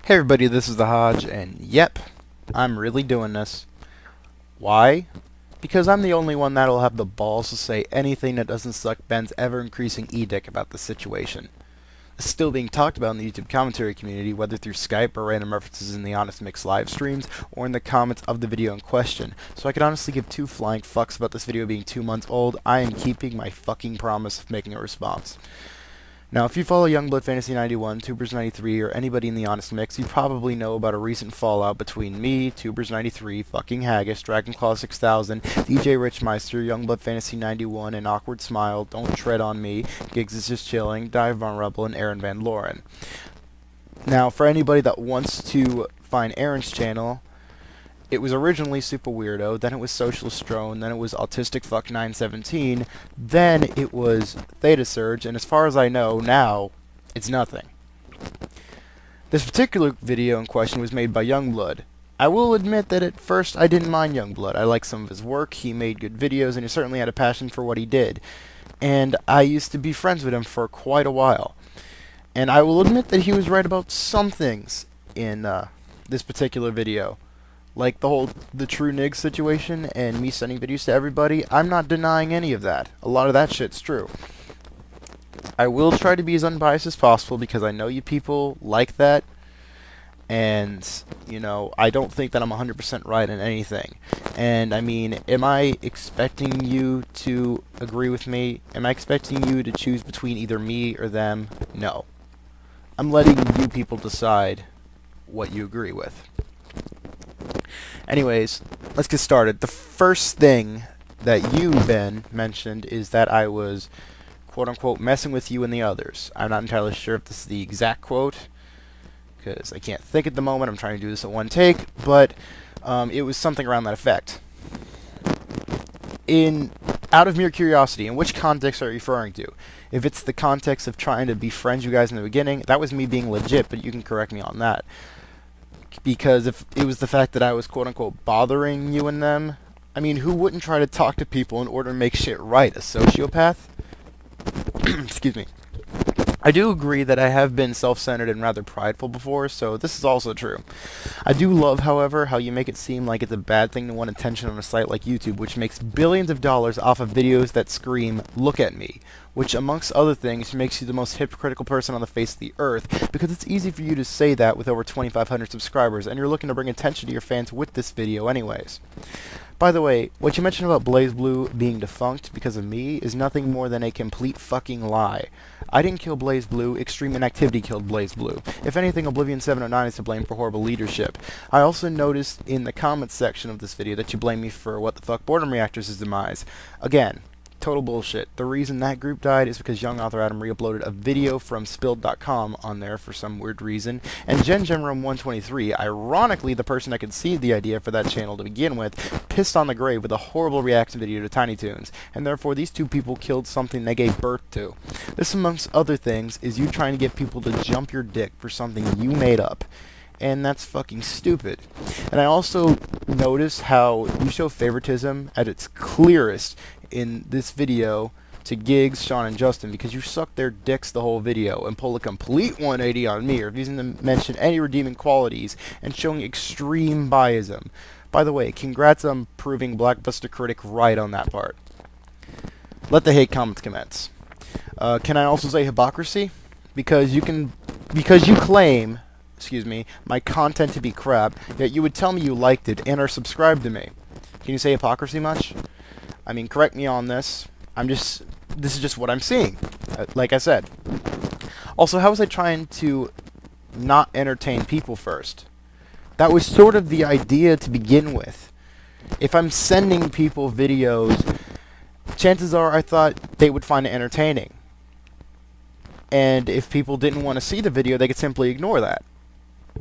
Hey everybody, this is the Hodge, and yep, I'm really doing this. Why? Because I'm the only one that'll have the balls to say anything that doesn't suck Ben's ever-increasing edict about the situation. It's still being talked about in the YouTube commentary community, whether through Skype or random references in the Honest Mix live streams, or in the comments of the video in question. So I could honestly give two flying fucks about this video being 2 months old. I am keeping my fucking promise of making a response. Now, if you follow Youngblood Fantasy 91, Tubers 93, or anybody in the Honest Mix, you probably know about a recent fallout between me, Tubers 93, fucking Haggis, Dragonclaw 6000, DJ Richmeister, Youngblood Fantasy 91, and Awkward Smile, Don't Tread on Me, Giggs is Just Chilling, Dive Von Rebel, and Aaron Van Loren. Now, for anybody that wants to find Aaron's channel, it was originally Super Weirdo, then it was Socialist Drone, then it was Autistic Fuck 917, then it was Theta Surge, and as far as I know, now, it's nothing. This particular video in question was made by Youngblood. I will admit that at first I didn't mind Youngblood. I liked some of his work, he made good videos, and he certainly had a passion for what he did. And I used to be friends with him for quite a while. And I will admit that he was right about some things in this particular video. Like the true nig situation and me sending videos to everybody, I'm not denying any of that. A lot of that shit's true. I will try to be as unbiased as possible because I know you people like that. And, you know, I don't think that I'm 100% right in anything. And, I mean, am I expecting you to agree with me? Am I expecting you to choose between either me or them? No. I'm letting you people decide what you agree with. Anyways, let's get started. The first thing that you, Ben, mentioned is that I was, quote-unquote, messing with you and the others. I'm not entirely sure if this is the exact quote, because I can't think at the moment. I'm trying to do this at one take, but it was something around that effect. Out of mere curiosity, in which context are you referring to? If it's the context of trying to befriend you guys in the beginning, that was me being legit, but you can correct me on that. Because if it was the fact that I was quote-unquote bothering you and them, I mean, who wouldn't try to talk to people in order to make shit right? A sociopath? Excuse me. I do agree that I have been self-centered and rather prideful before, so this is also true. I do love, however, how you make it seem like it's a bad thing to want attention on a site like YouTube, which makes billions of dollars off of videos that scream, "Look at me," which, amongst other things, makes you the most hypocritical person on the face of the earth, because it's easy for you to say that with over 2,500 subscribers, and you're looking to bring attention to your fans with this video anyways. By the way, what you mentioned about BlazBlue being defunct because of me is nothing more than a complete fucking lie. I didn't kill BlazBlue, Extreme Inactivity killed BlazBlue. If anything, Oblivion709 is to blame for horrible leadership. I also noticed in the comments section of this video that you blame me for what the fuck Boredom Reactors' demise. Again, total bullshit. The reason that group died is because young author Adam re-uploaded a video from spilled.com on there for some weird reason, and GenGenRome123, ironically the person that conceived the idea for that channel to begin with, pissed on the grave with a horrible reaction video to Tiny Toons, and therefore these two people killed something they gave birth to. This, amongst other things, is you trying to get people to jump your dick for something you made up. And that's fucking stupid. And I also notice how you show favoritism at its clearest in this video to Giggs, Sean, and Justin, because you suck their dicks the whole video and pull a complete 180 on me, refusing to mention any redeeming qualities and showing extreme biasm. By the way, congrats on proving Blockbuster Critic right on that part. Let the hate comments commence. Can I also say hypocrisy? Because you claim, excuse me, my content to be crap, yet you would tell me you liked it and are subscribed to me. Can you say hypocrisy much? I mean, correct me on this. This is just what I'm seeing, like I said. Also, how was I trying to not entertain people first? That was sort of the idea to begin with. If I'm sending people videos, chances are I thought they would find it entertaining. And if people didn't want to see the video, they could simply ignore that.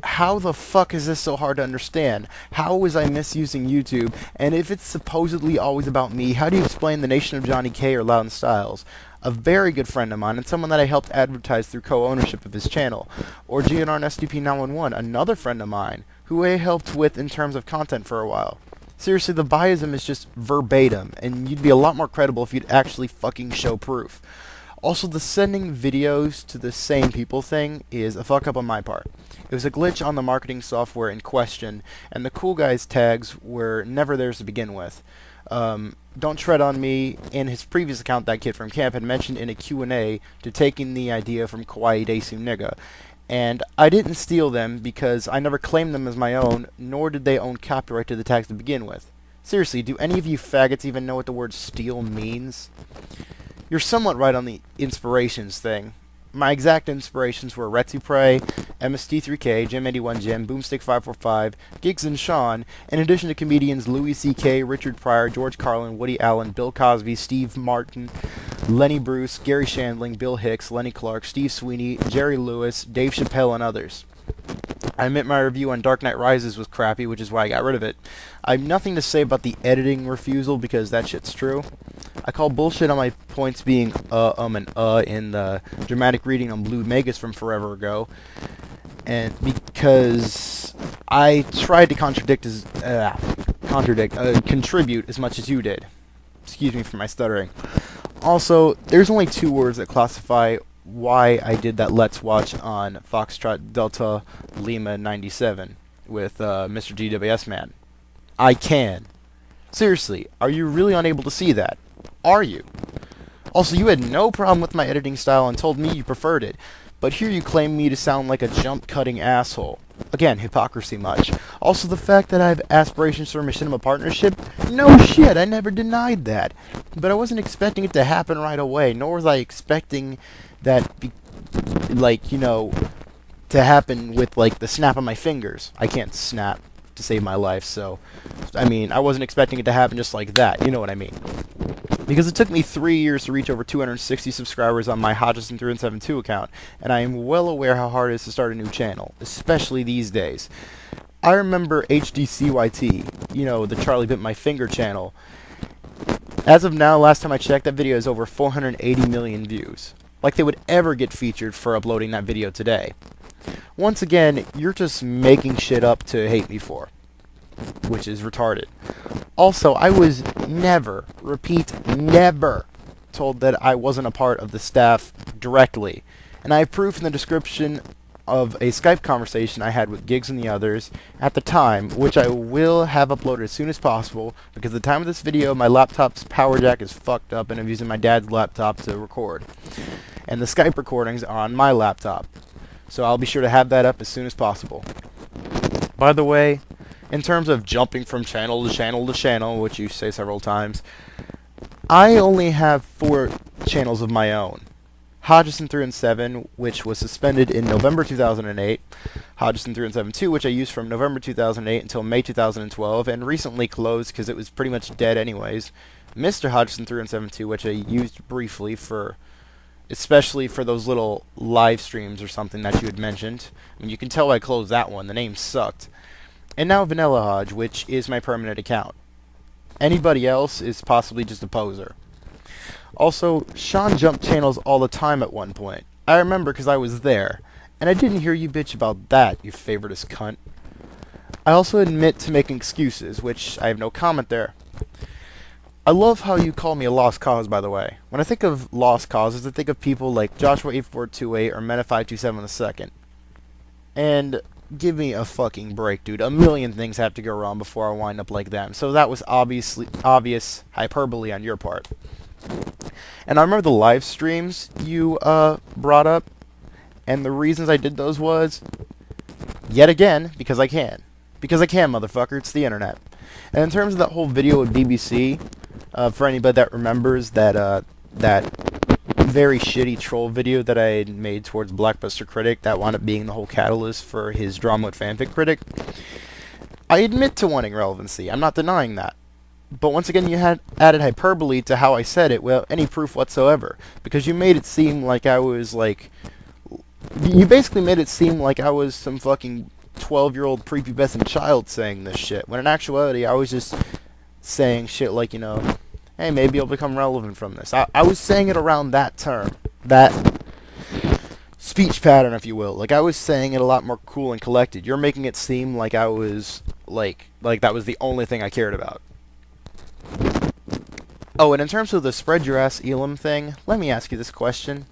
How the fuck is this so hard to understand? How was I misusing YouTube? And if it's supposedly always about me, how do you explain the Nation of Johnny K or Loudon Styles? A very good friend of mine and someone that I helped advertise through co-ownership of his channel. Or GNR and SDP911, another friend of mine, who I helped with in terms of content for a while. Seriously, the biasm is just verbatim, and you'd be a lot more credible if you'd actually fucking show proof. Also, the sending videos to the same people thing is a fuck up on my part. It was a glitch on the marketing software in question, and the cool guys tags were never theirs to begin with. Don't Tread on Me, in his previous account, that kid from camp had mentioned in a Q&A to taking the idea from Kawaii Desu Nigga, and I didn't steal them because I never claimed them as my own, nor did they own copyright to the tags to begin with. Seriously, do any of you faggots even know what the word steal means? You're somewhat right on the inspirations thing. My exact inspirations were Retsuprey, MST3K, Jim81 Jim, Boomstick545, Giggs and Sean, in addition to comedians Louis C.K., Richard Pryor, George Carlin, Woody Allen, Bill Cosby, Steve Martin, Lenny Bruce, Gary Shandling, Bill Hicks, Lenny Clark, Steve Sweeney, Jerry Lewis, Dave Chappelle, and others. I admit my review on Dark Knight Rises was crappy, which is why I got rid of it. I have nothing to say about the editing refusal because that shit's true. I call bullshit on my points being and in the dramatic reading on Blue Magus from forever ago, and because I tried to contribute as much as you did. Excuse me for my stuttering. Also, there's only 2 words that classify why I did that Let's Watch on Foxtrot Delta Lima 97 with Mr. GWS Man. I can. Seriously, are you really unable to see that? Are you? Also, you had no problem with my editing style and told me you preferred it, but here you claim me to sound like a jump-cutting asshole. Again, hypocrisy much. Also, the fact that I have aspirations for a machinima partnership? No shit, I never denied that. But I wasn't expecting it to happen right away, nor was I expecting that, to happen with, the snap of my fingers. I can't snap to save my life, so, I wasn't expecting it to happen just like that, you know what I mean. Because it took me 3 years to reach over 260 subscribers on my Hodges372 account, and I am well aware how hard it is to start a new channel, especially these days. I remember HDCYT, the Charlie Bit My Finger channel. As of now, last time I checked, that video has over 480 million views. Like they would ever get featured for uploading that video today. Once again, you're just making shit up to hate me for, which is retarded. Also, I was never, repeat, never, told that I wasn't a part of the staff directly, and I have proof in the description of a Skype conversation I had with Giggs and the others at the time, which I will have uploaded as soon as possible, because at the time of this video, my laptop's power jack is fucked up and I'm using my dad's laptop to record. And the Skype recordings are on my laptop, so I'll be sure to have that up as soon as possible. By the way, in terms of jumping from channel to channel to channel, which you say several times, I only have 4 channels of my own. Hodgson307, which was suspended in November 2008, Hodgson307-2, which I used from November 2008 until May 2012, and recently closed because it was pretty much dead anyways. Mr. Hodgson307-2, which I used briefly especially for those little live streams or something that you had mentioned. You can tell I closed that one, the name sucked. And now Vanilla Hodge, which is my permanent account. Anybody else is possibly just a poser. Also, Sean jumped channels all the time at one point. I remember because I was there, and I didn't hear you bitch about that, you favoritist cunt. I also admit to making excuses, which I have no comment there. I love how you call me a lost cause, by the way. When I think of lost causes, I think of people like Joshua8428 or Meta527 II. And give me a fucking break, dude. A million things have to go wrong before I wind up like them. So that was obvious hyperbole on your part. And I remember the live streams you brought up, and the reasons I did those was, yet again, because I can. Because I can, motherfucker. It's the internet. And in terms of that whole video with BBC, for anybody that remembers that very shitty troll video that I had made towards Blackbuster Critic that wound up being the whole catalyst for his Drama with Fanfic Critic, I admit to wanting relevancy. I'm not denying that. But once again, you had added hyperbole to how I said it without any proof whatsoever. Because you made it seem like I was you basically made it seem like I was some fucking 12-year-old prepubescent child saying this shit. When in actuality, I was just saying shit like, hey, maybe I'll become relevant from this. I was saying it around that term. That speech pattern, if you will. I was saying it a lot more cool and collected. You're making it seem like I was, like that was the only thing I cared about. Oh, and in terms of the spread your ass Elam thing, let me ask you this question.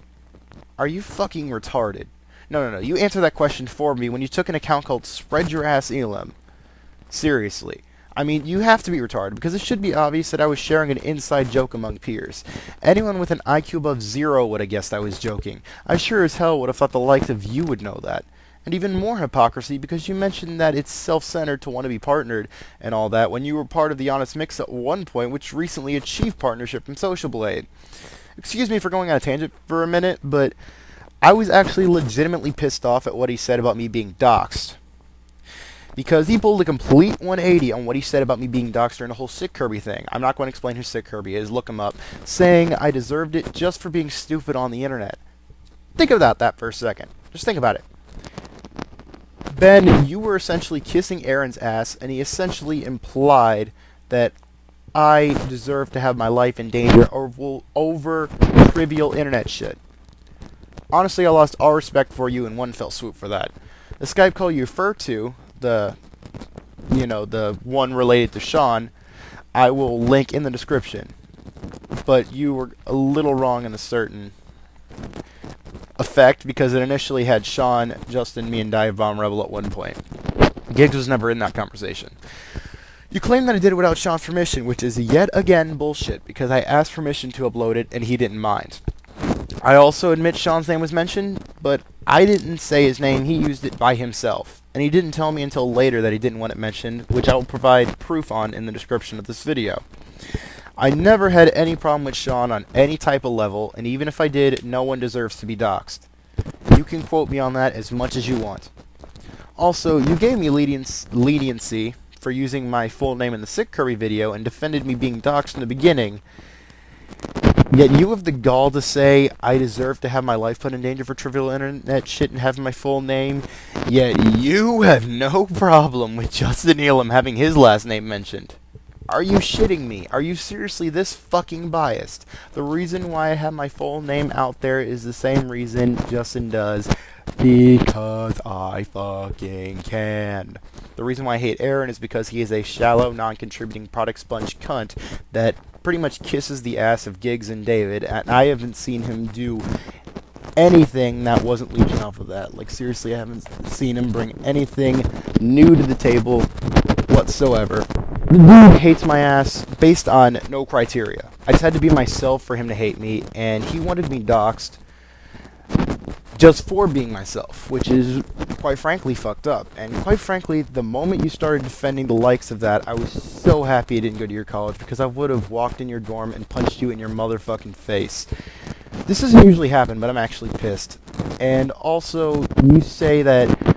Are you fucking retarded? No. You answer that question for me when you took an account called Spread Your Ass Elam. Seriously. I mean, you have to be retarded, because it should be obvious that I was sharing an inside joke among peers. Anyone with an IQ above 0 would have guessed I was joking. I sure as hell would have thought the likes of you would know that. And even more hypocrisy, because you mentioned that it's self-centered to want to be partnered and all that when you were part of the Honest Mix at one point, which recently achieved partnership from Social Blade. Excuse me for going on a tangent for a minute, but I was actually legitimately pissed off at what he said about me being doxxed. Because he pulled a complete 180 on what he said about me being doxxed during the whole Sick Kirby thing. I'm not going to explain who Sick Kirby is, look him up, saying I deserved it just for being stupid on the internet. Think about that for a second. Just think about it. Ben, you were essentially kissing Aaron's ass, and he essentially implied that I deserve to have my life in danger over trivial internet shit. Honestly, I lost all respect for you in one fell swoop for that. The Skype call you refer to, the one related to Sean, I will link in the description. But you were a little wrong in a certain effect, because it initially had Sean, Justin, me, and Dive Bomb Rebel at one point. Giggs was never in that conversation. You claim that I did it without Sean's permission, which is yet again bullshit, because I asked permission to upload it, and he didn't mind. I also admit Sean's name was mentioned, but I didn't say his name, he used it by himself. And he didn't tell me until later that he didn't want it mentioned, which I will provide proof on in the description of this video. I never had any problem with Sean on any type of level, and even if I did, no one deserves to be doxxed. You can quote me on that as much as you want. Also, you gave me leniency for using my full name in the Sick Kirby video and defended me being doxxed in the beginning, yet you have the gall to say I deserve to have my life put in danger for trivial internet shit and having my full name, yet you have no problem with Justin Elam having his last name mentioned. Are you shitting me? Are you seriously this fucking biased? The reason why I have my full name out there is the same reason Justin does. Because I fucking can. The reason why I hate Aaron is because he is a shallow, non-contributing product sponge cunt that pretty much kisses the ass of Giggs and David, and I haven't seen him do anything that wasn't leeching off of that. Like, seriously, I haven't seen him bring anything new to the table whatsoever. The dude hates my ass based on no criteria. I just had to be myself for him to hate me, and he wanted me doxxed just for being myself, which is, quite frankly, fucked up. And quite frankly, the moment you started defending the likes of that, I was so happy I didn't go to your college, because I would have walked in your dorm and punched you in your motherfucking face. This doesn't usually happen, but I'm actually pissed. And also, you say that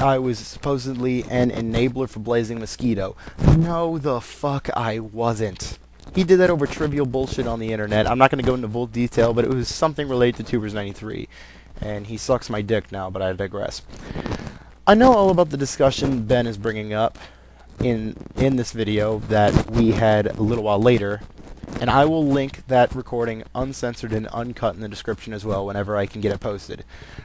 I was supposedly an enabler for Blazing Mosquito. No, the fuck I wasn't. He did that over trivial bullshit on the internet. I'm not going to go into full detail, but it was something related to Tubers93. And he sucks my dick now, but I digress. I know all about the discussion Ben is bringing up in this video that we had a little while later, and I will link that recording uncensored and uncut in the description as well whenever I can get it posted.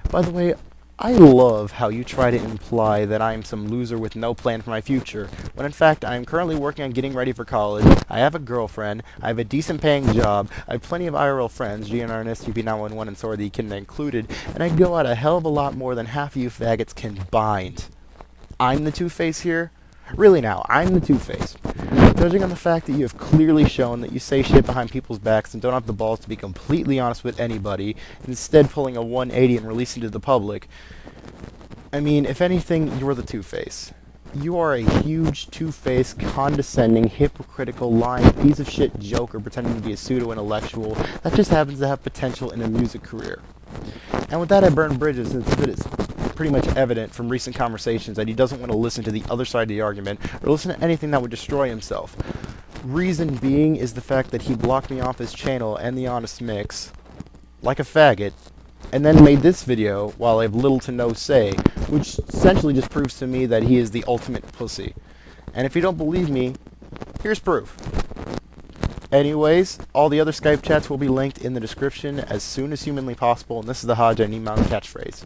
By the way, I love how you try to imply that I am some loser with no plan for my future, when in fact I am currently working on getting ready for college, I have a girlfriend, I have a decent paying job, I have plenty of IRL friends, GNR and STP911 and Sword the Echidna included, and I go out a hell of a lot more than half of you faggots combined. I'm the Two-Face here? Really now, I'm the Two-Face. Judging on the fact that you have clearly shown that you say shit behind people's backs and don't have the balls to be completely honest with anybody, instead pulling a 180 and releasing to the public, I mean, if anything, you're the Two-Face. You are a huge two-faced, condescending, hypocritical, lying piece of shit joker pretending to be a pseudo-intellectual that just happens to have potential in a music career. And with that, I burn bridges, since it is pretty much evident from recent conversations that he doesn't want to listen to the other side of the argument or listen to anything that would destroy himself. Reason being is the fact that he blocked me off his channel and the Honest Mix like a faggot, and then made this video while I have little to no say, which essentially just proves to me that he is the ultimate pussy. And if you don't believe me, here's proof. Anyways, all the other Skype chats will be linked in the description as soon as humanly possible, and this is the Hodge, I need my own catchphrase.